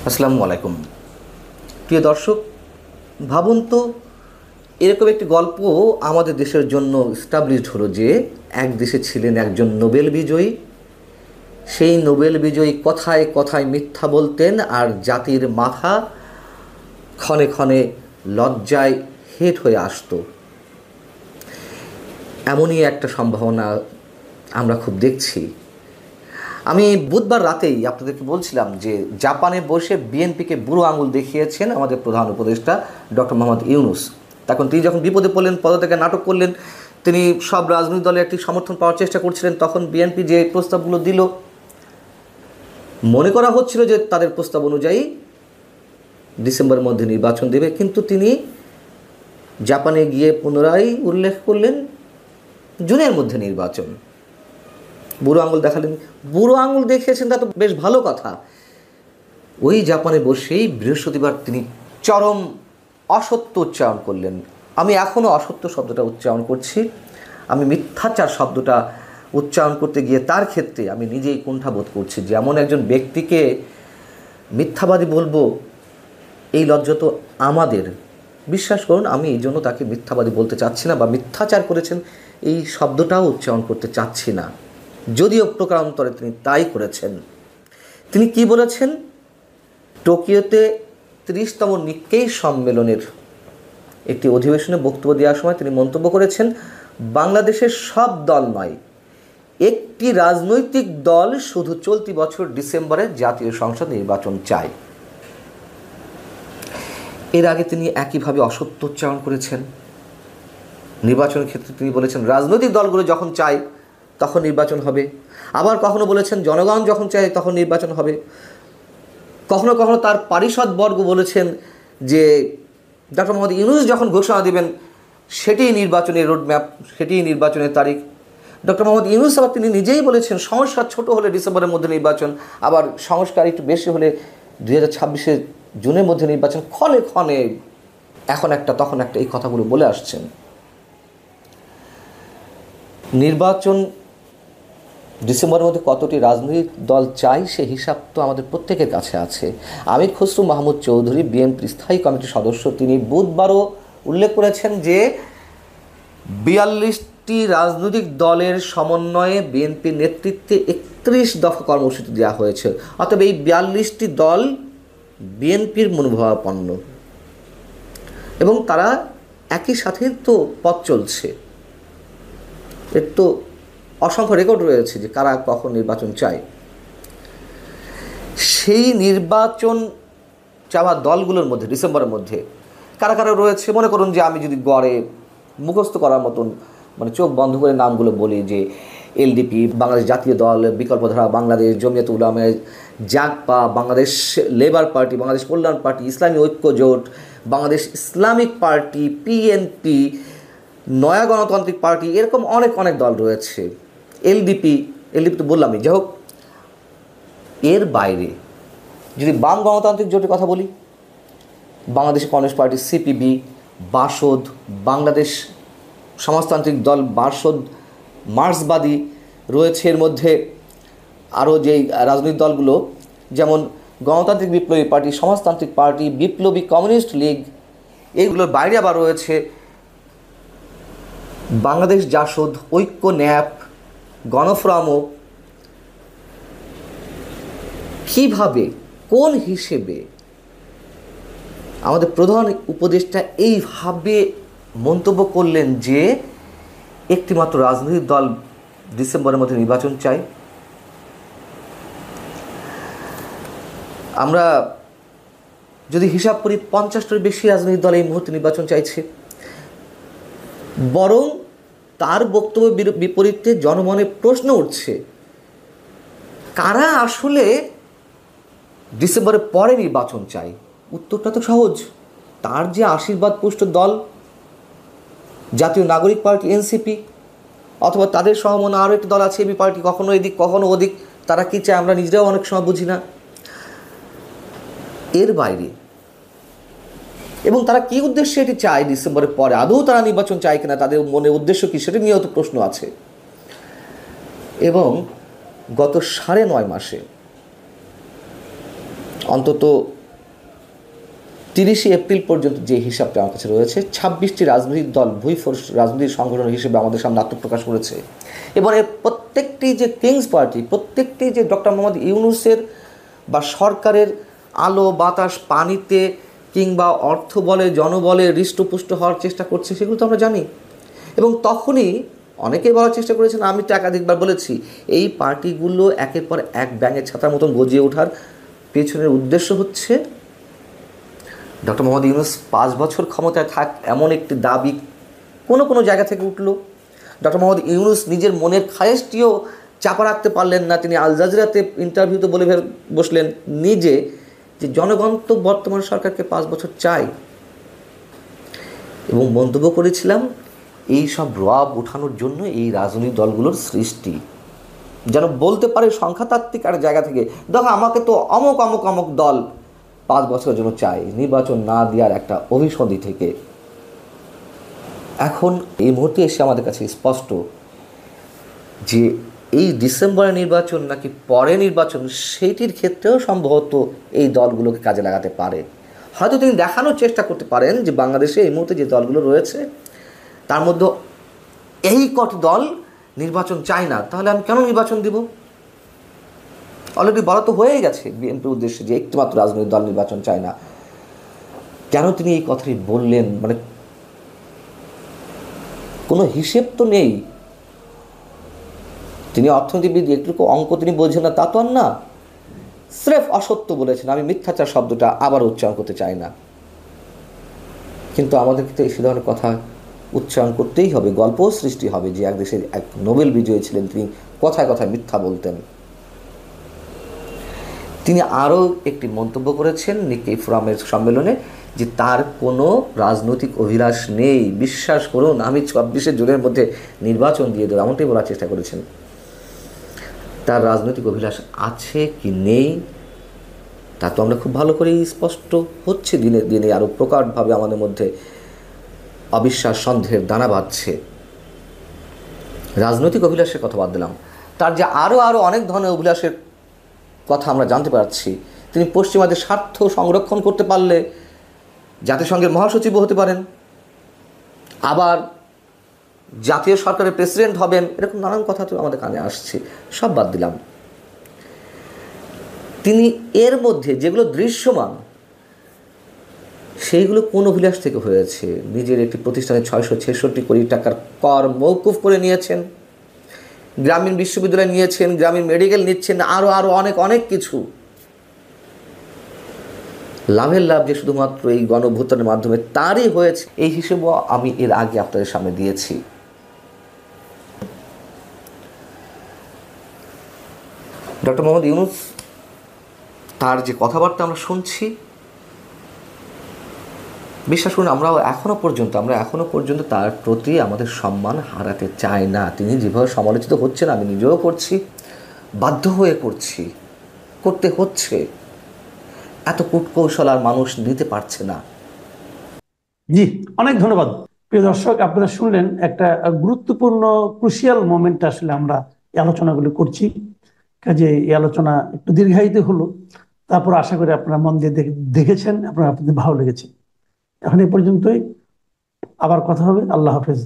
আসসালামু আলাইকুম। প্রিয় দর্শক, ভাবুন তো এরকম একটি গল্প আমাদের দেশের জন্য এস্টাবলিশড হলো যে এক দেশে ছিলেন একজন নোবেল বিজয়ী। সেই নোবেল বিজয়ী কথায় কথায় মিথ্যা বলতেন আর জাতির মাথা ক্ষণে ক্ষণে লজ্জায় হেঁট হয়ে আসতো। এমনই একটা সম্ভাবনা আমরা খুব দেখছি। আমি বুধবার রাতেই আপনাদেরকে বলছিলাম যে জাপানে বসে বিএনপিকে বুড়ো আঙুল দেখিয়েছেন আমাদের প্রধান উপদেষ্টা ডক্টর মোহাম্মদ ইউনূস। তখন তিনি যখন বিপদে পড়লেন, পদত্যাগের নাটক করলেন, তিনি সব রাজনৈতিক দলের একটি সমর্থন পাওয়ার চেষ্টা করছিলেন, তখন বিএনপি যে প্রস্তাবগুলো দিল, মনে করা হচ্ছিল যে তাদের প্রস্তাব অনুযায়ী ডিসেম্বরের মধ্যে নির্বাচন দেবে, কিন্তু তিনি জাপানে গিয়ে পুনরায় উল্লেখ করলেন জুনের মধ্যে নির্বাচন। বুড়ো আঙুল দেখালেন। বুড়ো আঙুল দেখিয়েছেন, তা তো বেশ ভালো কথা। ওই জাপানে বসেই বৃহস্পতিবার তিনি চরম অসত্য উচ্চারণ করলেন। আমি এখনও অসত্য শব্দটা উচ্চারণ করছি। আমি মিথ্যাচার শব্দটা উচ্চারণ করতে গিয়ে তার ক্ষেত্রে আমি নিজেই কুণ্ঠাবোধ করছি যে এমন একজন ব্যক্তিকে মিথ্যাবাদী বলবো, এই লজ্জা তো আমাদের। বিশ্বাস করুন, আমি এই জন্য তাকে মিথ্যাবাদী বলতে চাচ্ছি না, বা মিথ্যাচার করেছেন এই শব্দটাও উচ্চারণ করতে চাচ্ছি না, যদিও প্রকারান্তরে তিনি তাই করেছেন। তিনি কি বলেছেন? টোকিওতে 30তম নিক্কেই সম্মেলনের একটি অধিবেশনে বক্তব্য দেওয়ার সময় তিনি মন্তব্য করেছেন, বাংলাদেশের সব দল নয়, একটি রাজনৈতিক দল শুধু চলতি বছর ডিসেম্বরে জাতীয় সংসদ নির্বাচন চায়। এর আগে তিনি একইভাবে অসত্য উচ্চারণ করেছেন। নির্বাচনের ক্ষেত্রে তিনি বলেছেন রাজনৈতিক দলগুলো যখন চায় তখন নির্বাচন হবে। আবার কখনো বলেছেন জনগণ যখন চায় তখন নির্বাচন হবে। কখনো কখনো তার পারিষদবর্গ বলেছেন যে ডক্টর মোহাম্মদ ইউনূস যখন ঘোষণা দেবেন সেটিই নির্বাচনের রোডম্যাপ, সেটিই নির্বাচনের তারিখ। ডক্টর মোহাম্মদ ইউনূস আবার তিনি নিজেই বলেছেন সংস্কার ছোট হলে ডিসেম্বরের মধ্যে নির্বাচন, আবার সংস্কার একটু বেশি হলে 2026 জুনের মধ্যে নির্বাচন। ক্ষণে ক্ষণে এখন একটা তখন একটা এই কথাগুলো বলে আসছেন। নির্বাচন ডিসেম্বরের মধ্যে কতটি রাজনৈতিক দল চাই সে হিসাব তো আমাদের প্রত্যেকের কাছে আছে। আমির খসরু মাহমুদ চৌধুরী, বিএনপির স্থায়ী কমিটির সদস্য, তিনি বুধবারও উল্লেখ করেছেন যে 42টি রাজনৈতিক দলের সমন্বয়ে বিএনপির নেতৃত্বে 31 দফা কর্মসূচি দেওয়া হয়েছে। অতএব এই 42টি দল বিএনপির মনোভাবাপন্ন এবং তারা একই সাথে তো পথ চলছে। এর তো অসংখ্য রেকর্ড রয়েছে যে কারা কখন নির্বাচন চায়। সেই নির্বাচন চাওয়া দলগুলোর মধ্যে ডিসেম্বরের মধ্যে কারা কারা রয়েছে মনে করুন যে আমি যদি গড়ে মুখস্থ করার মতন মানে চোখ বন্ধ করে নামগুলো বলি, যে এলডিপি, বাংলাদেশ জাতীয় দল, বিকল্পধারা বাংলাদেশ, জমিয়ত উলামা, জাগপা, বাংলাদেশ লেবার পার্টি, বাংলাদেশ কল্যাণ পার্টি, ইসলামী ঐক্য জোট, বাংলাদেশ ইসলামিক পার্টি, পিএনপি, নয়া গণতান্ত্রিক পার্টি, এরকম অনেক অনেক দল রয়েছে। এলডিপি তো বললামই। যাই হোক, এর বাইরে যদি বাম গণতান্ত্রিক জোটের কথা বলি, Bangladesh communist party, CPB, Basad, Bangladesh সমাজতান্ত্রিক দল বাসদ, মার্ক্সবাদী রয়েছে। এর মধ্যে আরও যেই রাজনৈতিক দলগুলো যেমন গণতান্ত্রিক বিপ্লবী পার্টি, সমাজতান্ত্রিক পার্টি, বিপ্লবী কমিউনিস্ট লীগ, এইগুলোর বাইরে আবার রয়েছে বাংলাদেশ জাসদ, ঐক্য, ন্যাপ, গণফোরামও। কীভাবে, কোন হিসেবে আমাদের প্রধান উপদেষ্টা এইভাবে মন্তব্য করলেন যে একটিমাত্র রাজনৈতিক দল ডিসেম্বরের মধ্যে নির্বাচন চাই? আমরা যদি হিসাব করি 50টার বেশি রাজনৈতিক দল এই মুহূর্তে নির্বাচন চাইছে। বরং তার বক্তব্যের বিপরীতে জনমনে প্রশ্ন উঠছে, কারা আসলে ডিসেম্বরের পরে নির্বাচন চায়? উত্তরটা তো সহজ, তার যে আশীর্বাদ পুষ্ট দল জাতীয় নাগরিক পার্টি এনসিপি, অথবা তাদের সহমনা আরও একটি দল আছে এবি পার্টি, কখনো এদিক কখনো ওদিক। তারা কী চায় আমরা নিজেরাও অনেক সময় বুঝি না। এর বাইরে এবং তারা কী উদ্দেশ্যে এটি চায় ডিসেম্বরের পরে, আদৌ তারা নির্বাচন চায় কিনা, তাদের মনে উদ্দেশ্য কী সেটা নিয়েও তো প্রশ্ন আছে। এবং গত 9.5 মাসে অন্তত 30 এপ্রিল পর্যন্ত যে হিসাবটা আমার কাছে রয়েছে, 26টি রাজনৈতিক দল ভুইফোর্স রাজনৈতিক সংগঠন হিসেবে আমাদের সামনে আত্মপ্রকাশ করেছে। এবং এর প্রত্যেকটি যে কিংস পার্টি, প্রত্যেকটি যে ডক্টর মোহাম্মদ ইউনূসের বা সরকারের আলো বাতাস পানিতে কিংবা অর্থ বলে জনবলে হৃষ্টপুষ্ট হওয়ার চেষ্টা করছে, সেগুলো তো আমরা জানি। এবং তখনই অনেকেই বলার চেষ্টা করেছেন, আমি তো একাধিকবার বলেছি, এই পার্টিগুলো একের পর এক ব্যাঙের ছাতার মতন গজিয়ে ওঠার পেছনের উদ্দেশ্য হচ্ছে ডক্টর মোহাম্মদ ইউনূস 5 বছর ক্ষমতায় থাক, এমন একটি দাবি কোনো কোনো জায়গা থেকে উঠল। ডক্টর মোহাম্মদ ইউনূস নিজের মনের খায়েশটিও চাপা রাখতে পারলেন না। তিনি আল জাজিরাতে ইন্টারভিউতে বলে বসলেন নিজে যে জনগণ তো বর্তমান সরকারকে 5 বছর চাই। এবং মন্তব্য করেছিলাম, এই সব রব ওঠানোর জন্য এই রাজনৈতিক দলগুলোর সৃষ্টি, যেন বলতে পারে সংখ্যাতাত্ত্বিক আর জায়গা থেকে, দেখো আমাকে তো অমুক অমুক অমুক দল 5 বছরের জন্য চাই, নির্বাচন না দেওয়ার একটা অভিসন্ধি থেকে। এখন এই মুহূর্তে এসে আমাদের কাছে স্পষ্ট যে এই ডিসেম্বরের নির্বাচন নাকি পরে নির্বাচন, সেইটির ক্ষেত্রেও সম্ভবত এই দলগুলোকে কাজে লাগাতে পারে। হয়তো তিনি দেখানোর চেষ্টা করতে পারেন যে বাংলাদেশে এই মুহূর্তে যে দলগুলো রয়েছে তার মধ্যে এই কটি দল নির্বাচন চায় না, তাহলে আমি কেন নির্বাচন দিব? অলরেডি বলা তো হয়েই গেছে বিএনপির উদ্দেশ্যে যে একটিমাত্র রাজনৈতিক দল নির্বাচন চায় না। কেন তিনি এই কথাটি বললেন? মানে কোনো হিসেব তো নেই। তিনি অর্থনীতিবিদ, একটু অঙ্ক তিনি বোঝেন না তা তো আর না, স্রেফ অসত্য বলেছেন। আমি মিথ্যাচার শব্দটা আবার উচ্চারণ করতে চাই না, কিন্তু আমাদেরকে তো সে ধরনের কথা উচ্চারণ করতেই হবে। গল্পও সৃষ্টি হবে যে এক দেশের এক নোবেল বিজয়ী ছিলেন, তিনি কথায় কথায় মিথ্যা বলতেন। তিনি আরও একটি মন্তব্য করেছেন নিক্কেই ফোরামের সম্মেলনে যে তার কোনো রাজনৈতিক অভিলাষ নেই, বিশ্বাস করুন আমি 26শে জুনের মধ্যে নির্বাচন দিয়ে দেবো, এমনটাই বলার চেষ্টা করেছেন। তার রাজনৈতিক অভিলাষ আছে কি নেই তা তো আমরা খুব ভালো করেই স্পষ্ট হচ্ছে, দিনে দিনে আরও প্রকটভাবে আমাদের মধ্যে অবিশ্বাস সন্দেহের দানা বাঁধছে। রাজনৈতিক অভিলাষের কথা বাদ দিলাম, তার যে আরও আরও অনেক ধরনের অভিলাষের কথা আমরা জানতে পারছি। তিনি পশ্চিমাদের স্বার্থ সংরক্ষণ করতে পারলে জাতিসংঘের মহাসচিবও হতে পারেন, আবার জাতীয় সরকারের প্রেসিডেন্ট হবেন, এরকম নানান কথা তো আমাদের কানে আসছে। সব বাদ দিলাম, তিনি এর মধ্যে যেগুলো দৃশ্যমান সেইগুলো কোন অভিলাষ থেকে হয়েছে? নিজের একটি প্রতিষ্ঠানে 666 কোটি টাকার কর মওকুফ করে নিয়েছেন, গ্রামীণ বিশ্ববিদ্যালয় নিয়েছেন, গ্রামীণ মেডিকেল নিচ্ছেন, আরও আরও অনেক অনেক কিছু। লাভের লাভ যে শুধুমাত্র এই গণঅভ্যুত্থানের মাধ্যমে তারই হয়েছে, এই হিসেবেও আমি এর আগে আপনাদের সামনে দিয়েছি। ডক্টর মোহাম্মদ ইউনূস তার যে কথাবার্তা আমরা শুনছি, বিশ্বাস করুন আমরা এখনও পর্যন্ত তার প্রতি আমাদের সম্মান হারাতে চাই না। তিনি যেভাবে সমালোচিত হচ্ছেন, আমি নিজেও করছি, বাধ্য হয়ে করতে হচ্ছে। এত কূটকৌশল আর মানুষ নিতে পারছে না। জি, অনেক ধন্যবাদ। প্রিয় দর্শক, আপনারা শুনলেন একটা গুরুত্বপূর্ণ ক্রুশিয়াল মোমেন্ট। আসলে আমরা এই আলোচনাগুলো করছি, কাজে এই আলোচনা একটু দীর্ঘায়িত হলো, তারপর আশা করি আপনারা মন দিয়ে দেখেছেন, আপনাদের ভালো লেগেছে। এখন এই পর্যন্তই, আবার কথা হবে। আল্লাহ হাফেজ।